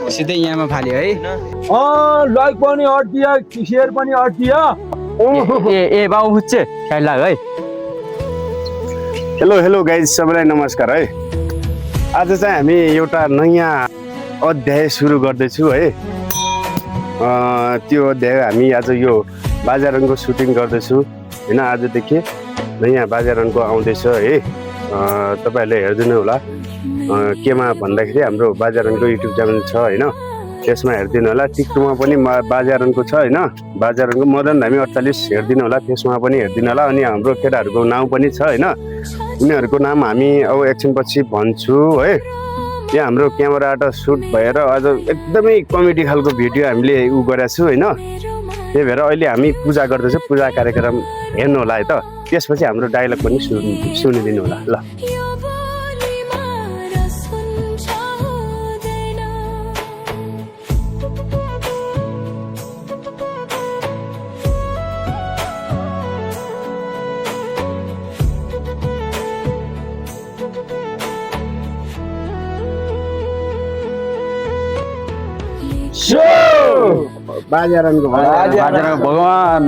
सिधै यहाँमा फाल्यो है लाइक पनि अड्दिया शेयर पनि अड्दिया ए बाउ हुच्चे ख्याल लाग है हेलो गाइज सबैलाई नमस्कार है। आज चाहिँ हामी एउटा नयाँ अध्याय सुरु गर्दैछु है। त्यो अध्याय हामी आज यो बाजारनको सुटिङ गर्दैछु हैन। आजदेखि नयाँ बाजारनको आउँदैछ है। तपाईहरुले हेर्दिनु होला केमा भन्दाखेरि हाम्रो बाजारनको युट्युब च्यानल छ हैन, त्यसमा हेर्दिनु होला। टिकटकमा पनि बाजारनको छ हैन, बाजारनको मदन धामी 48 हेर्दिनु होला, त्यसमा पनि हेर्दिनु होला। अनि हाम्रो केटाहरुको नाम पनि छ हैन, उनीहरुको नाम हामी अब एकछिनपछि भन्छु है। यहाँ हाम्रो क्यामेराबाट सुट भएर आज एकदमै कमेडी खालको भिडियो हामीले गरेका छु हैन। त्यही भएर अहिले हामी पूजा गर्दैछौँ, पूजा कार्यक्रम हेर्नु होला है त। त्यसपछि हाम्रो डायलग पनि सुनिदिनु होला ल। बाजारनको भगवान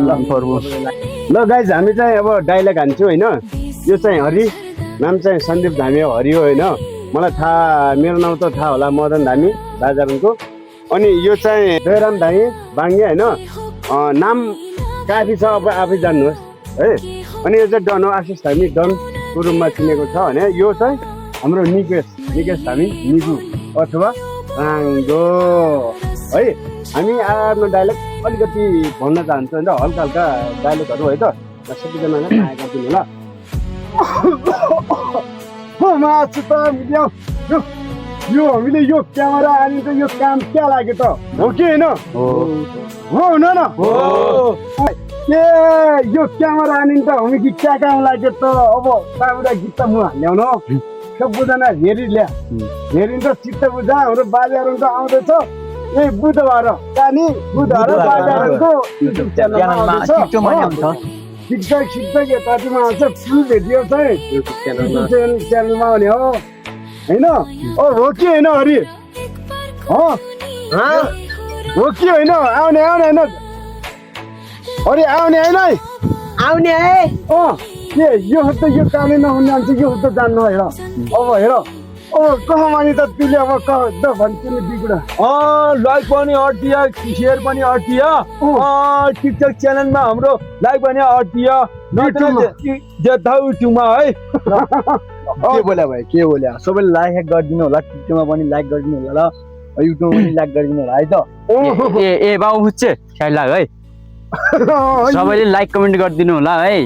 ल गाइज हामी चाहिँ अब डाइलग हान्छौँ हैन। यो चाहिँ हरि, नाम चाहिँ सन्दीप धामी हो, हरि हो हैन। मलाई थाहा, मेरो नाम त थाहा होला, मदन धामी बाजारनको। अनि यो चाहिँ जयराम धामी बाङ्गे हैन। नाम काफी छ, अब आफै जान्नुहोस् है। अनि यो चाहिँ डन हो, आशिष धामी डनको रूपमा चिनेको छ भने। यो चाहिँ हाम्रो निकेश धामी निगु अथवा बाङ्गो है। हामी आफ्नो डाइलग अलिकति भन्न चाहन्छौँ होइन, हल्का हल्का डाइलगहरू है त। सबैजनालाई माया गरिदिनु होला। यो हामीले यो क्यामेरा हालेको यो काम क्या लाग्यो त, हो कि होइन? हो हुन न ए यो क्यामेरा हालिन् त हामी कि क्या काम लाग्यो त। अब एउटा गीत त म ल्याउन सबैजना हेरिन्छ, चित्त बुझा। हाम्रो बाजारको आउँदैछ यही बुधबार, बुधबार बाजारको युट्युब च्यानलमा शिक्षक यतामा आउँछ। फुल भिडियो चाहिँ युट्युब च्यानलमा आउने हो होइन। हो कि होइन हरि? हो कि होइन? आउने होइन हरि? आउने होइन है? आउने है। के यो त यो कामै नहुने हुन्छ, यो त जान्नु हेर। अब हेर कहमानी त तिमीले अब कह त भन्छु नि बिगुडा। लाइक पनि अड्दिया शेयर पनि अड्दिया टिकटक च्यानलमा हाम्रो लाइक पनि अड्दिया युट्युबमा है। के बोल्या भाइ, के बोल्या? सबैले लाइक गरिदिनु होला, टिकटकमा पनि लाइक गरिदिनु होला, युट्युबमा पनि लाइक गरिदिनु होला है त। ए बाउ हुच्चे ख्याल लाग है, सबैले लाइक कमेन्ट गरिदिनु होला है।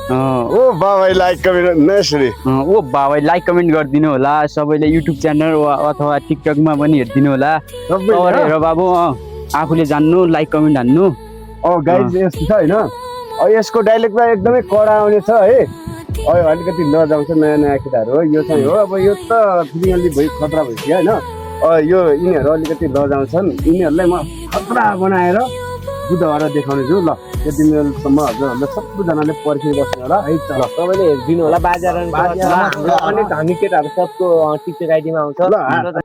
ओ बाबाई लाइक कमेन्ट नसरी, ओ बाबाई लाइक कमेन्ट गरिदिनु होला। सबैले युट्युब च्यानल अथवा टिकटकमा पनि हेरिदिनु होला। हेर बाबु, आफूले जान्नु, लाइक कमेन्ट हान्नु। गाइज यस्तो छ होइन। यसको डाइलेक्टमा एकदमै कडा आउने छ है। अलिकति लजाउँछ नयाँ नयाँ केटाहरू हो। यो चाहिँ हो, अब यो त फिजिकल्ली खतरा भइसक्यो होइन। यो यिनीहरू अलिकति लजाउँछन्, यिनीहरूलाई म खतरा बनाएर बुधबार देखाउने छु ल। यति बेलासम्म हजुरहरूले सबैजनाले पर्खिबस्नु होला है। सबैले हेरिदिनु होला। बाजार अनि धामी केटाहरू सबको टिकटक आइडीमा आउँछ ल।